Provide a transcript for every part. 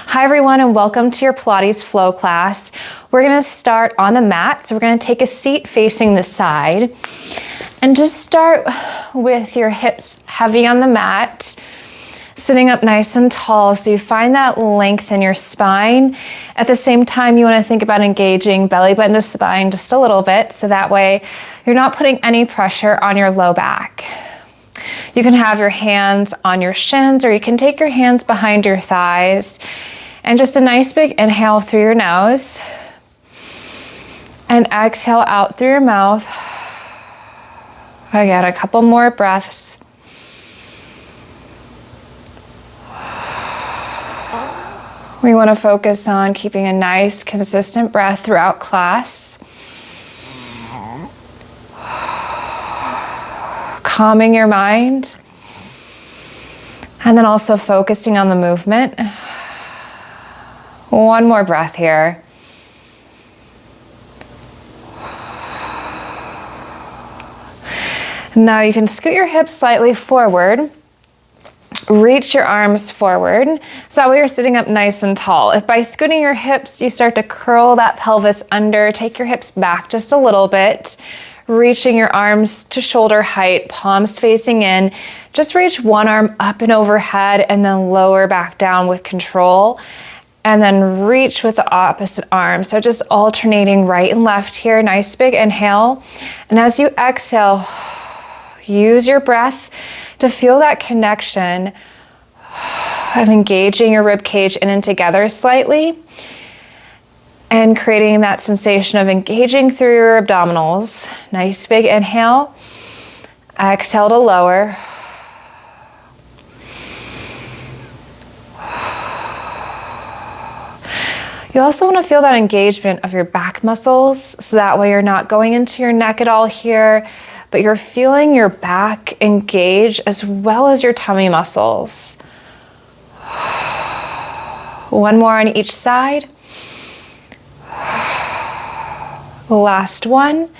Hi everyone, and welcome to your Pilates Flow class. We're gonna start on the mat. So we're gonna take a seat facing the side and just start with your hips heavy on the mat, sitting up nice and tall so you find that length in your spine. At the same time, you wanna think about engaging belly button to spine just a little bit so that way you're not putting any pressure on your low back. You can have your hands on your shins or you can take your hands behind your thighs. And just a nice big inhale through your nose and exhale out through your mouth. Again, a couple more breaths. We want to focus on keeping a nice, consistent breath throughout class. Calming your mind. And then also focusing on the movement. One more breath here. Now you can scoot your hips slightly forward. Reach your arms forward. So that way you're sitting up nice and tall. If by scooting your hips, you start to curl that pelvis under, take your hips back just a little bit, reaching your arms to shoulder height, palms facing in. Just reach one arm up and overhead and then lower back down with control. And then reach with the opposite arm. So just alternating right and left here. Nice big inhale. And as you exhale, use your breath to feel that connection of engaging your rib cage in and together slightly. And creating that sensation of engaging through your abdominals. Nice big inhale. Exhale to lower. You also want to feel that engagement of your back muscles, so that way you're not going into your neck at all here, but you're feeling your back engage as well as your tummy muscles. One more on each side. Last one.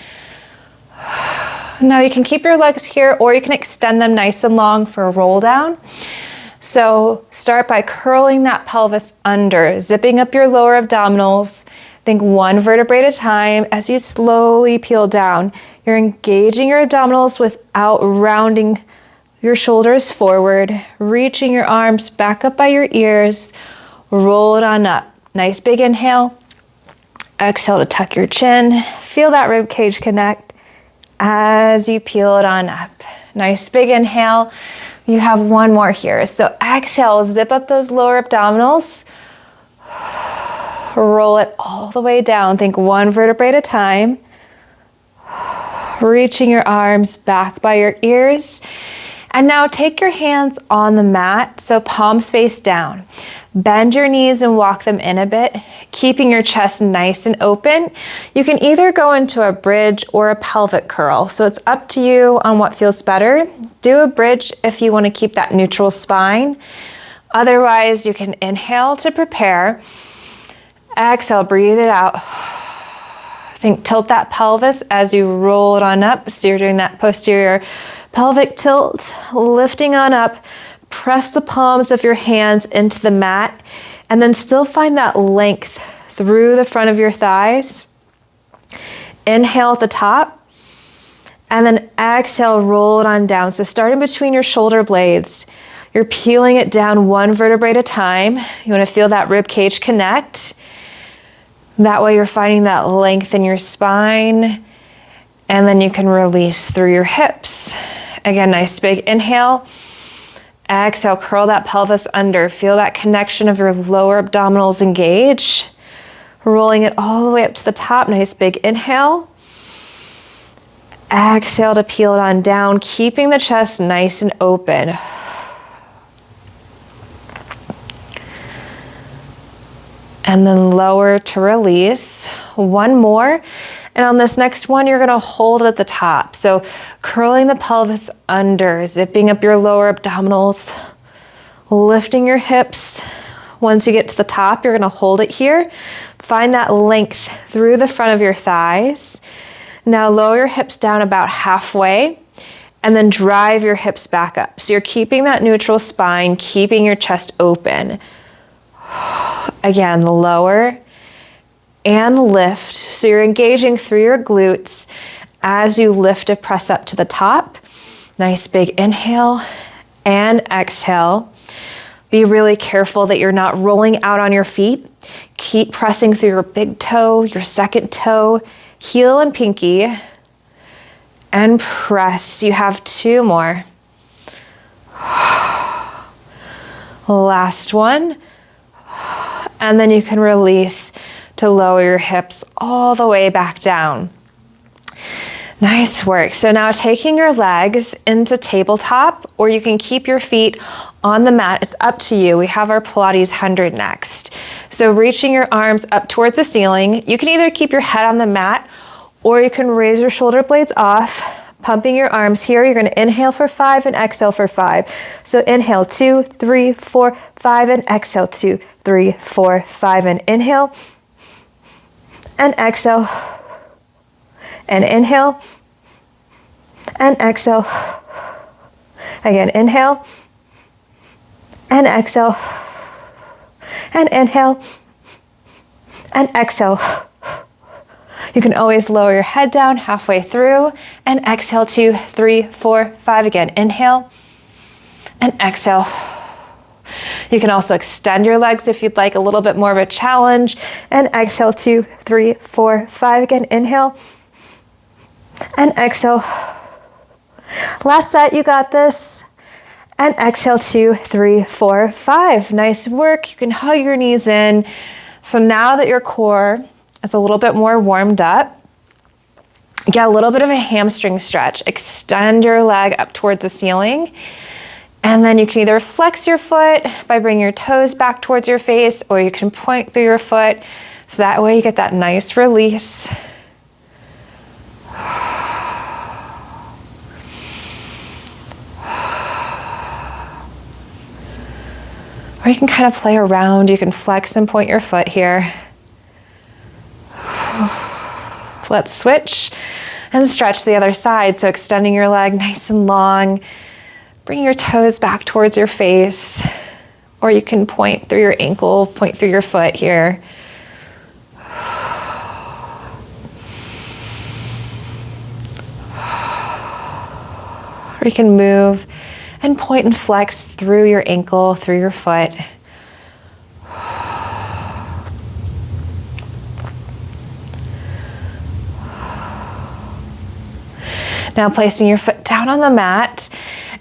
Now you can keep your legs here or you can extend them nice and long for a roll down. So start by curling that pelvis under, zipping up your lower abdominals. Think one vertebrae at a time. As you slowly peel down, you're engaging your abdominals without rounding your shoulders forward, reaching your arms back up by your ears, roll it on up. Nice big inhale. Exhale to tuck your chin. Feel that rib cage connect as you peel it on up. Nice big inhale. You have one more here. So exhale, zip up those lower abdominals. Roll it all the way down. Think one vertebrae at a time. Reaching your arms back by your ears. And now take your hands on the mat, so palms face down. Bend your knees and walk them in a bit, keeping your chest nice and open. You can either go into a bridge or a pelvic curl, so it's up to you on what feels better. Do a bridge if you want to keep that neutral spine. Otherwise, you can inhale to prepare. Exhale, breathe it out. Think tilt that pelvis as you roll it on up. So you're doing that posterior pelvic tilt, lifting on up. Press the palms of your hands into the mat and then still find that length through the front of your thighs. Inhale at the top and then exhale, roll it on down. So starting between your shoulder blades, you're peeling it down one vertebrae at a time. You want to feel that rib cage connect. That way you're finding that length in your spine and then you can release through your hips. Again, nice big inhale. Exhale, curl that pelvis under. Feel that connection of your lower abdominals engage. Rolling it all the way up to the top. Nice big inhale. Exhale to peel it on down, keeping the chest nice and open. And then lower to release. One more. And on this next one, you're gonna hold at the top. So curling the pelvis under, zipping up your lower abdominals, lifting your hips. Once you get to the top, you're gonna hold it here. Find that length through the front of your thighs. Now lower your hips down about halfway and then drive your hips back up. So you're keeping that neutral spine, keeping your chest open. Again, lower and lift. So you're engaging through your glutes as you lift a press up to the top. Nice big inhale and exhale. Be really careful that you're not rolling out on your feet. Keep pressing through your big toe, your second toe, heel and pinky, and press. You have 2 more. Last one. And then you can release to lower your hips all the way back down. Nice work. So now taking your legs into tabletop, or you can keep your feet on the mat. It's up to you. We have our Pilates 100 next. So reaching your arms up towards the ceiling. You can either keep your head on the mat, or you can raise your shoulder blades off, pumping your arms here. You're going to inhale for 5 and exhale for 5. So inhale 2, 3, 4, 5, and exhale 2, 3, 4, 5, and inhale and exhale. And inhale, and exhale. Again, inhale, and exhale, and inhale, and exhale. You can always lower your head down halfway through, and exhale 2, 3, 4, 5. Again, inhale, and exhale. You can also extend your legs if you'd like a little bit more of a challenge, and exhale 2, 3, 4, 5. Again, inhale, and exhale. Last set, you got this. And exhale 2, 3, 4, 5. Nice work. You can hug your knees in. So now that your core is a little bit more warmed up, get a little bit of a hamstring stretch. Extend your leg up towards the ceiling. And then you can either flex your foot by bringing your toes back towards your face, or you can point through your foot. So that way you get that nice release. Or you can kind of play around. You can flex and point your foot here. Let's switch and stretch the other side. So extending your leg nice and long. Bring your toes back towards your face. Or you can point through your ankle, point through your foot here. Or you can move and point and flex through your ankle, through your foot. Now placing your foot down on the mat,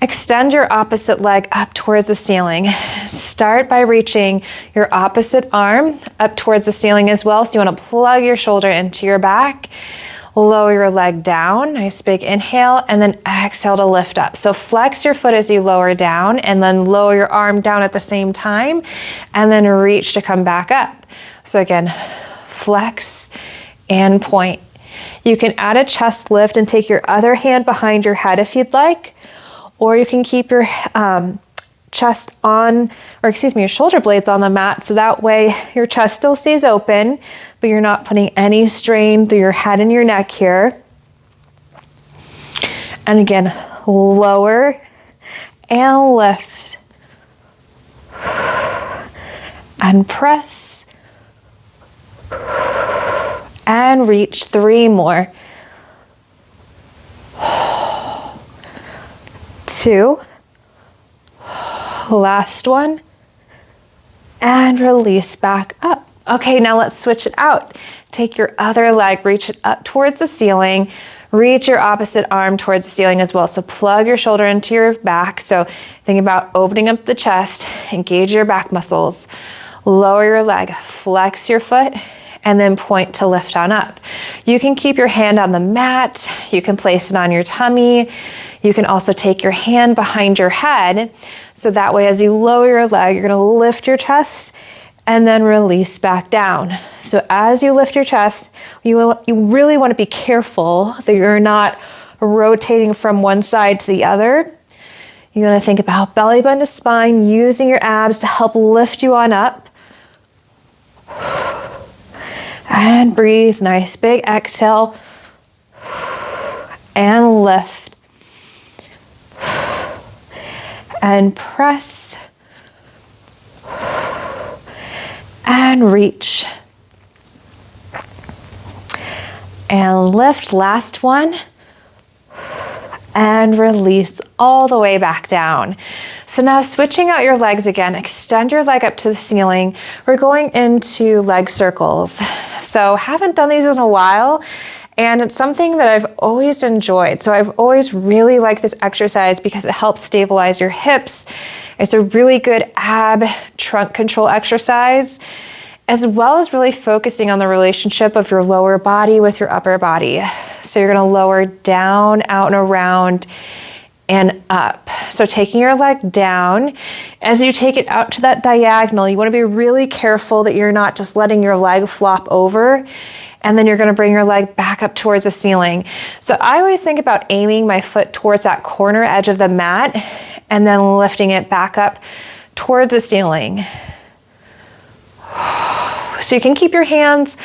extend your opposite leg up towards the ceiling. Start by reaching your opposite arm up towards the ceiling as well. So you want to plug your shoulder into your back. Lower your leg down, nice big inhale, and then exhale to lift up. So flex your foot as you lower down, and then lower your arm down at the same time, and then reach to come back up. So again, flex and point. You can add a chest lift and take your other hand behind your head if you'd like, or you can keep your chest on, or your shoulder blades on the mat, so that way your chest still stays open, but you're not putting any strain through your head and your neck here. And again, lower and lift. And press. And reach 3 more. 2. Last one. And release back up. Okay, now let's switch it out. Take your other leg, reach it up towards the ceiling. Reach your opposite arm towards the ceiling as well. So plug your shoulder into your back. So think about opening up the chest, engage your back muscles. Lower your leg, flex your foot, and then point to lift on up. You can keep your hand on the mat. You can place it on your tummy. You can also take your hand behind your head. So that way, as you lower your leg, you're gonna lift your chest and then release back down. So as you lift your chest, you really wanna be careful that you're not rotating from one side to the other. You're gonna think about belly button to spine, using your abs to help lift you on up. And breathe, nice big exhale. And lift. And press. And and reach. And lift, last one. And release all the way back down. So now switching out your legs again, extend your leg up to the ceiling. We're going into leg circles. So haven't done these in a while, and it's something that I've always enjoyed. So I've always really liked this exercise because it helps stabilize your hips. It's a really good ab trunk control exercise, as well as really focusing on the relationship of your lower body with your upper body. So you're gonna lower down, out and around, and up. So taking your leg down, as you take it out to that diagonal, you wanna be really careful that you're not just letting your leg flop over, and then you're gonna bring your leg back up towards the ceiling. So I always think about aiming my foot towards that corner edge of the mat, and then lifting it back up towards the ceiling. So you can keep your hands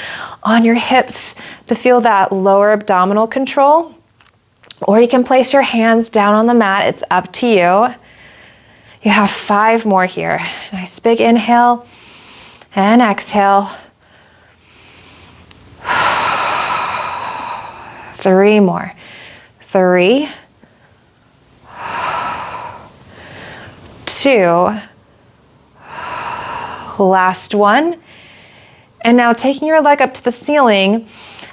on your hips to feel that lower abdominal control, or you can place your hands down on the mat. It's up to you. You have 5 more here. Nice big inhale and exhale. 3 more. 3, 2, last one. And now taking your leg up to the ceiling,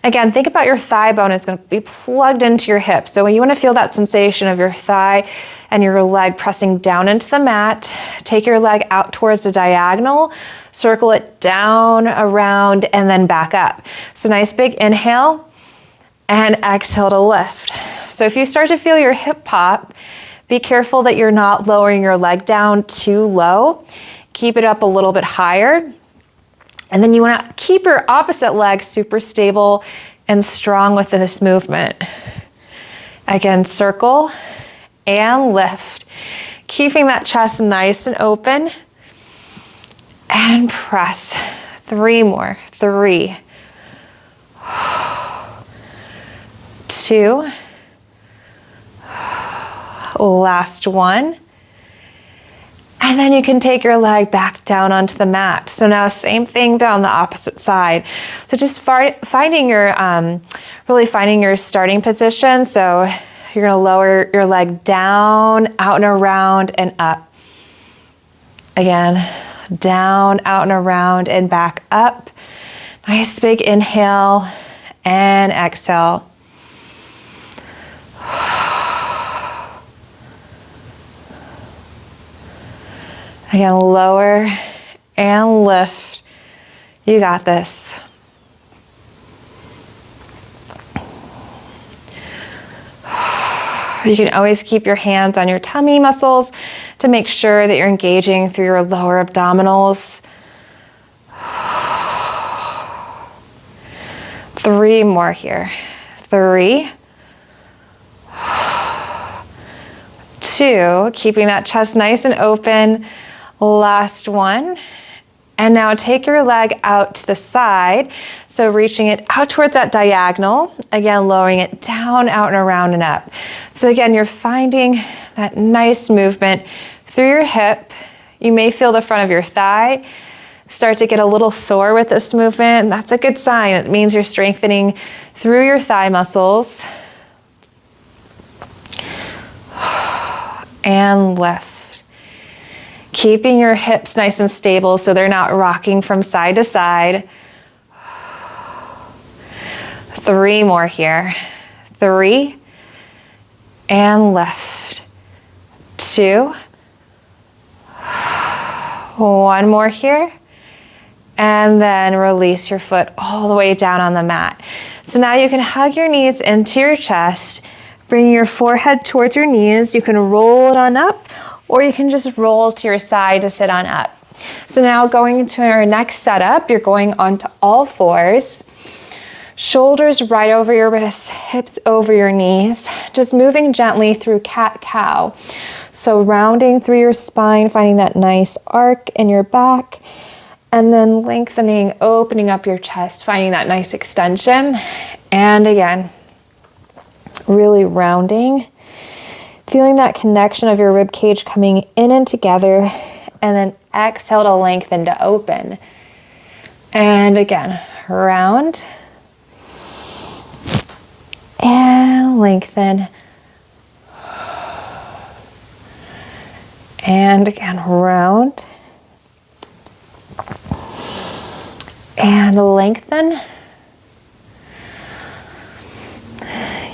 again, think about your thigh bone is going to be plugged into your hip. So when you want to feel that sensation of your thigh and your leg pressing down into the mat, take your leg out towards the diagonal, circle it down, around, and then back up. So nice big inhale and exhale to lift. So if you start to feel your hip pop, be careful that you're not lowering your leg down too low. Keep it up a little bit higher. And then you want to keep your opposite leg super stable and strong with this movement. Again, circle and lift. Keeping that chest nice and open. And press. 3 more. 3, 2, last one. And then you can take your leg back down onto the mat. So now same thing, but on the opposite side. So just finding your, really finding your starting position. So you're gonna lower your leg down, out and around, and up. Again, down, out and around, and back up. Nice big inhale and exhale. Again, lower and lift. You got this. You can always keep your hands on your tummy muscles to make sure that you're engaging through your lower abdominals. 3 more here. 3, 2, keeping that chest nice and open. Last one. And now take your leg out to the side. So reaching it out towards that diagonal. Again, lowering it down, out and around and up. So again, you're finding that nice movement through your hip. You may feel the front of your thigh start to get a little sore with this movement. And that's a good sign. It means you're strengthening through your thigh muscles. And lift. Keeping your hips nice and stable so they're not rocking from side to side. 3 more here. 3, and lift. 2, 1 more here. And then release your foot all the way down on the mat. So now you can hug your knees into your chest, bring your forehead towards your knees. You can roll it on up, or you can just roll to your side to sit on up. So now going into our next setup, you're going onto all fours. Shoulders right over your wrists, hips over your knees. Just moving gently through cat-cow. So rounding through your spine, finding that nice arc in your back. And then lengthening, opening up your chest, finding that nice extension. And again, really rounding. Feeling that connection of your rib cage coming in and together, and then exhale to lengthen to open. And again, round. And lengthen. And again, round. And lengthen.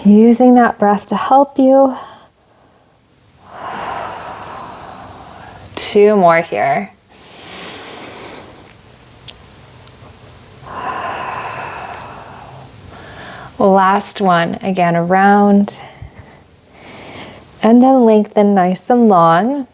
Using that breath to help you. 2 more here. Last one, again, around. And then lengthen nice and long.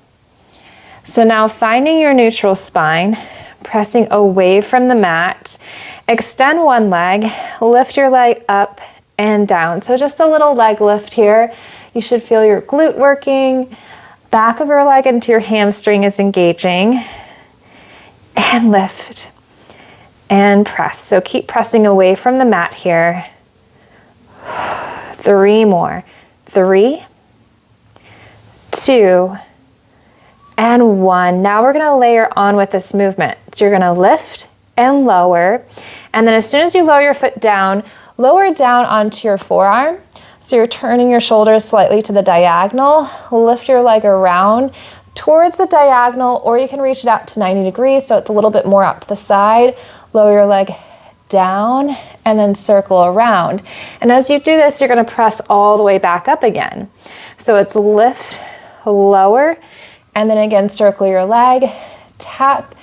So now finding your neutral spine, pressing away from the mat, extend one leg, lift your leg up and down. So just a little leg lift here. You should feel your glute working, back of your leg into your hamstring is engaging, and lift and press. So keep pressing away from the mat here. 3 more. 3, 2, and 1. Now we're gonna layer on with this movement. So you're gonna lift and lower, and then as soon as you lower your foot down, lower down onto your forearm. So you're turning your shoulders slightly to the diagonal, lift your leg around towards the diagonal, or you can reach it out to 90 degrees so it's a little bit more out to the side. Lower your leg down and then circle around. And as you do this, you're gonna press all the way back up again. So it's lift, lower, and then again, circle your leg, tap,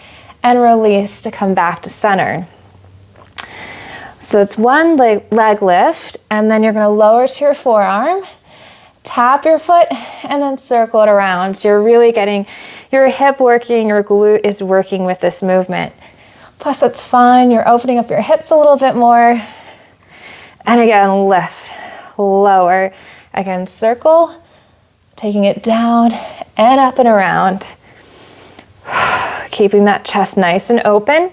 and release to come back to center. So it's one leg lift, and then you're gonna lower to your forearm, tap your foot, and then circle it around. So you're really getting your hip working, your glute is working with this movement. Plus it's fun, you're opening up your hips a little bit more. And again, lift, lower, again, circle, taking it down and up and around. Keeping that chest nice and open.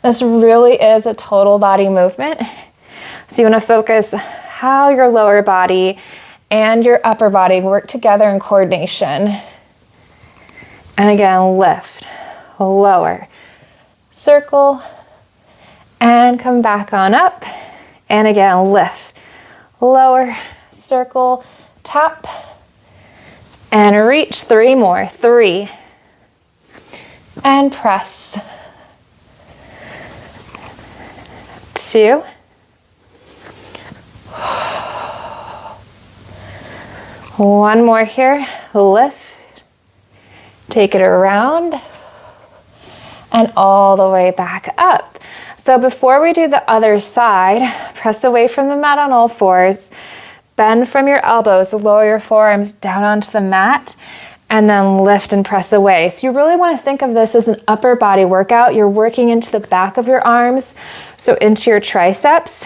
This really is a total body movement. So you want to focus how your lower body and your upper body work together in coordination. And again, lift, lower, circle, and come back on up. And again, lift, lower, circle, tap, and reach. 3 more. 3, and press. 2, 1 more here. Lift, take it around, and all the way back up. So before we do the other side, press away from the mat on all fours, bend from your elbows, lower your forearms down onto the mat, and then lift and press away. So you really want to think of this as an upper body workout. You're working into the back of your arms, so into your triceps,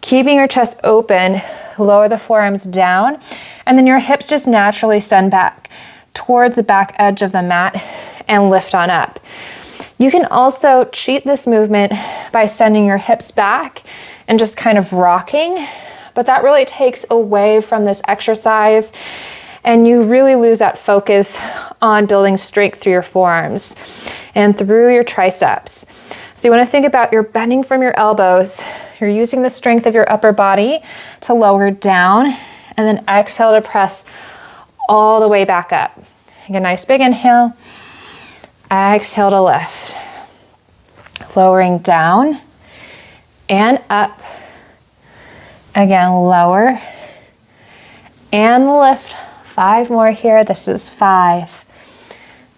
keeping your chest open, lower the forearms down, and then your hips just naturally send back towards the back edge of the mat and lift on up. You can also cheat this movement by sending your hips back and just kind of rocking, but that really takes away from this exercise and you really lose that focus on building strength through your forearms and through your triceps. So you want to think about you're bending from your elbows, you're using the strength of your upper body to lower down, and then exhale to press all the way back up. Take a nice big inhale, exhale to lift. Lowering down and up. Again, lower and lift. 5 more here. This is 5.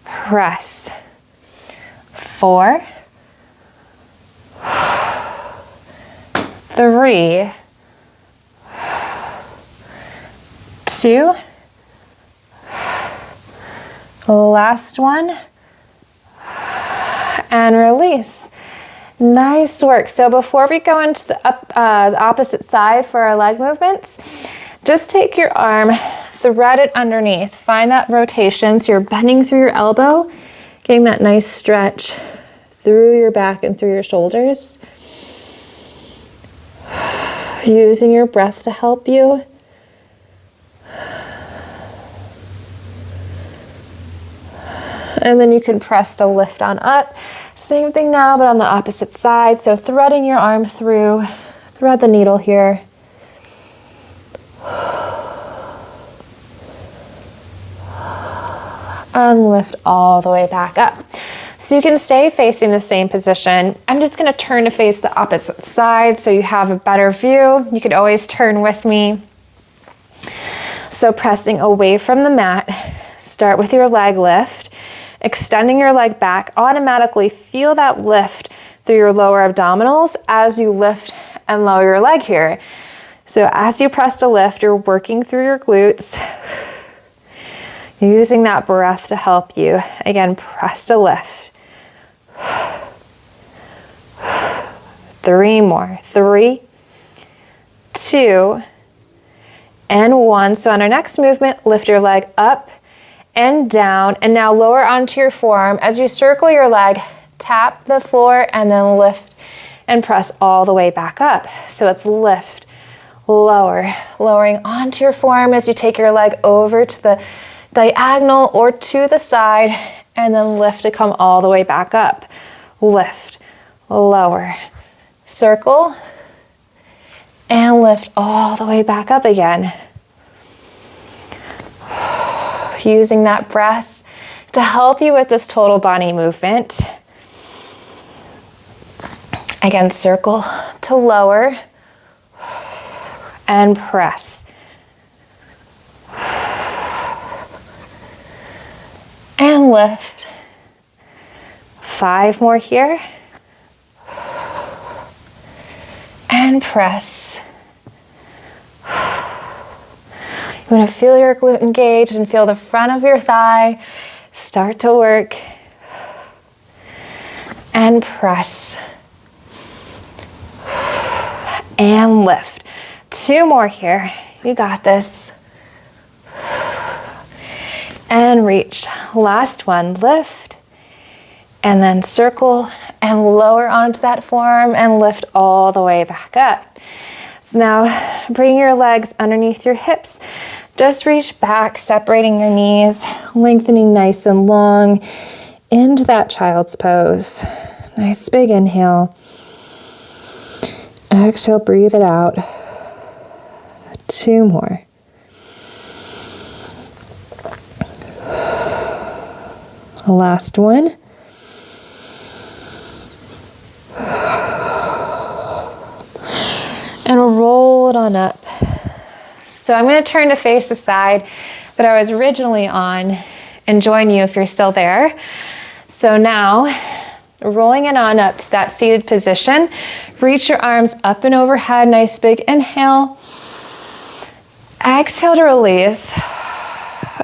Press. 4, 3, 2, last one, and release. Nice work. So before we go into the opposite side for our leg movements, just take your arm, thread it underneath. Find that rotation. So you're bending through your elbow, getting that nice stretch through your back and through your shoulders. Using your breath to help you. And then you can press to lift on up. Same thing now, but on the opposite side. So threading your arm through, thread the needle here. And lift all the way back up. So you can stay facing the same position. I'm just gonna turn to face the opposite side so you have a better view. You could always turn with me. So pressing away from the mat, start with your leg lift, extending your leg back. Automatically feel that lift through your lower abdominals as you lift and lower your leg here. So as you press to lift, you're working through your glutes, using that breath to help you. Again, press to lift. 3 more. 3, 2, and 1. So on our next movement, lift your leg up and down, and now lower onto your forearm. As you circle your leg, tap the floor and then lift and press all the way back up. So it's lift, lower, lowering onto your forearm as you take your leg over to the diagonal or to the side, and then lift to come all the way back up. Lift, lower, circle, and lift all the way back up again. Using that breath to help you with this total body movement. Again, circle to lower and press. And lift. 5 more here. And press. You want to feel your glute engaged and feel the front of your thigh start to work. And press. And lift. 2 more here. You got this. And reach. Last one. Lift. And then circle and lower onto that forearm and lift all the way back up. So now bring your legs underneath your hips. Just reach back, separating your knees, lengthening nice and long into that child's pose. Nice big inhale. Exhale, breathe it out. 2 more. Last one. And roll it on up. So I'm going to turn to face the side that I was originally on and join you if you're still there. So now, rolling it on up to that seated position. Reach your arms up and overhead. Nice big inhale. Exhale to release.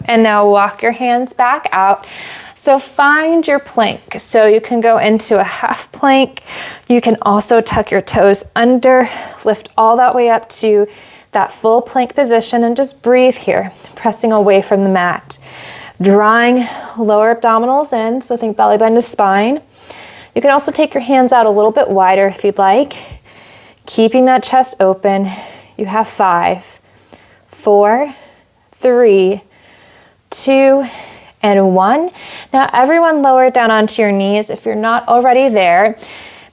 And now walk your hands back out. So find your plank. So you can go into a half plank. You can also tuck your toes under, lift all that way up to that full plank position, and just breathe here, pressing away from the mat. Drawing lower abdominals in, so think belly button to spine. You can also take your hands out a little bit wider if you'd like. Keeping that chest open. You have 5, 4, 3, 2, and 1. Now everyone lower down onto your knees. If you're not already there,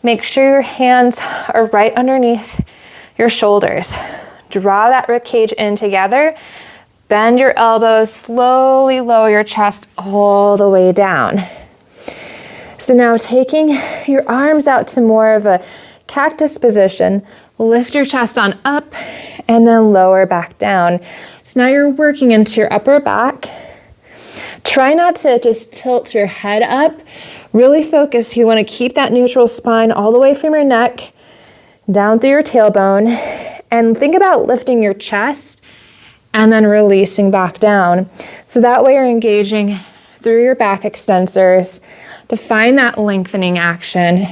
make sure your hands are right underneath your shoulders. Draw that rib cage in together. Bend your elbows, slowly lower your chest all the way down. So now taking your arms out to more of a cactus position, lift your chest on up and then lower back down. So now you're working into your upper back. Try not to just tilt your head up. Really focus. You want to keep that neutral spine all the way from your neck down through your tailbone. And think about lifting your chest and then releasing back down. So that way you're engaging through your back extensors to find that lengthening action.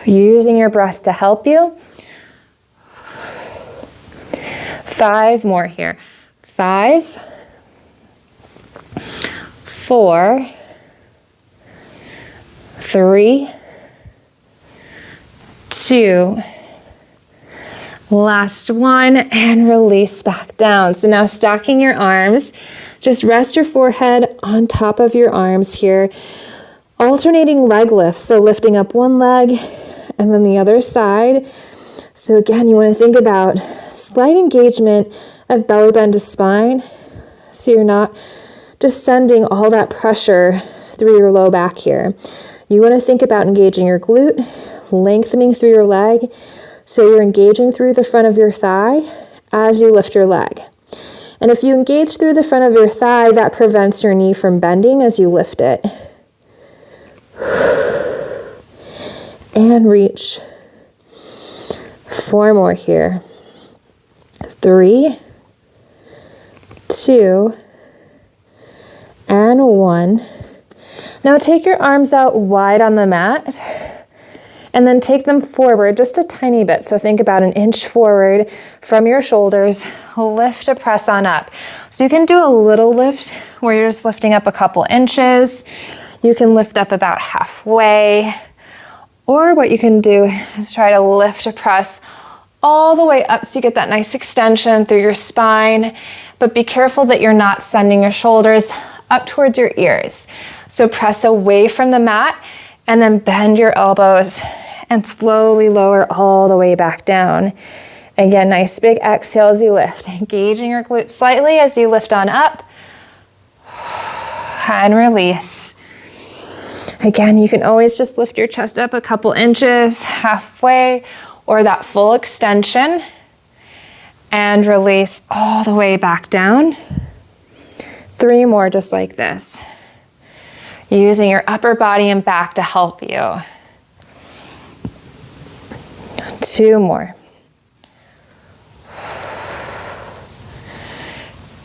Using your breath to help you. 5 more here. 5, 4, 3, 2, last one, and release back down. So now stacking your arms, just rest your forehead on top of your arms here. Alternating leg lifts, so lifting up one leg and then the other side. So again, you want to think about slight engagement of belly bend to spine, so you're not just sending all that pressure through your low back here. You want to think about engaging your glute, lengthening through your leg, so you're engaging through the front of your thigh as you lift your leg. And if you engage through the front of your thigh, that prevents your knee from bending as you lift it. And reach. 4 more here. 3, 2, and 1. Now take your arms out wide on the mat and then take them forward just a tiny bit. So think about an inch forward from your shoulders. Lift to press on up. So you can do a little lift where you're just lifting up a couple inches. You can lift up about halfway. Or what you can do is try to lift to press all the way up so you get that nice extension through your spine. But be careful that you're not sending your shoulders up towards your ears. So press away from the mat and then bend your elbows and slowly lower all the way back down. Again, nice big exhale as you lift, engaging your glutes slightly as you lift on up and release. Again, you can always just lift your chest up a couple inches, halfway, or that full extension, and release all the way back down. 3 more just like this. Using your upper body and back to help you. 2 more.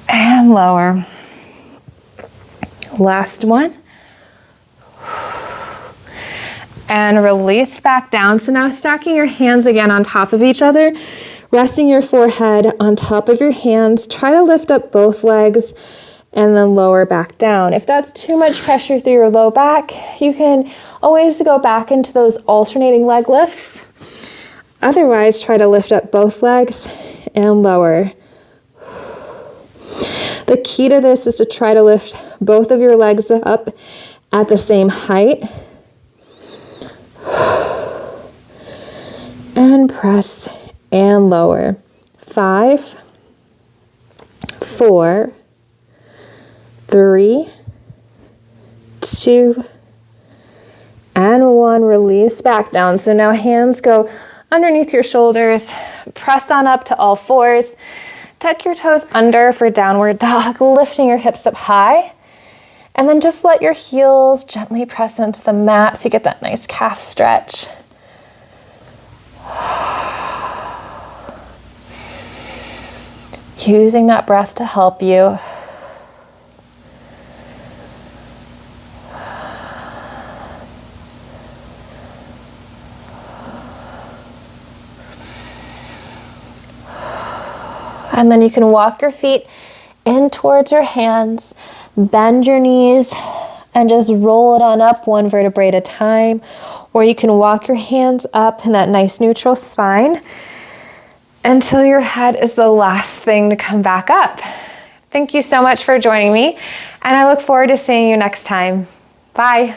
And lower. Last one. And release back down. So now stacking your hands again on top of each other, resting your forehead on top of your hands. Try to lift up both legs and then lower back down. If that's too much pressure through your low back, you can always go back into those alternating leg lifts. Otherwise, try to lift up both legs and lower. The key to this is to try to lift both of your legs up at the same height. And press and lower. 5, 4, 3, 2, and 1. Release back down. So now hands go underneath your shoulders. Press on up to all fours. Tuck your toes under for downward dog, lifting your hips up high. And then just let your heels gently press into the mat so you get that nice calf stretch. Using that breath to help you. And then you can walk your feet in towards your hands, bend your knees, and just roll it on up 1 vertebrae at a time. Or you can walk your hands up in that nice neutral spine until your head is the last thing to come back up. Thank you so much for joining me, and I look forward to seeing you next time. Bye.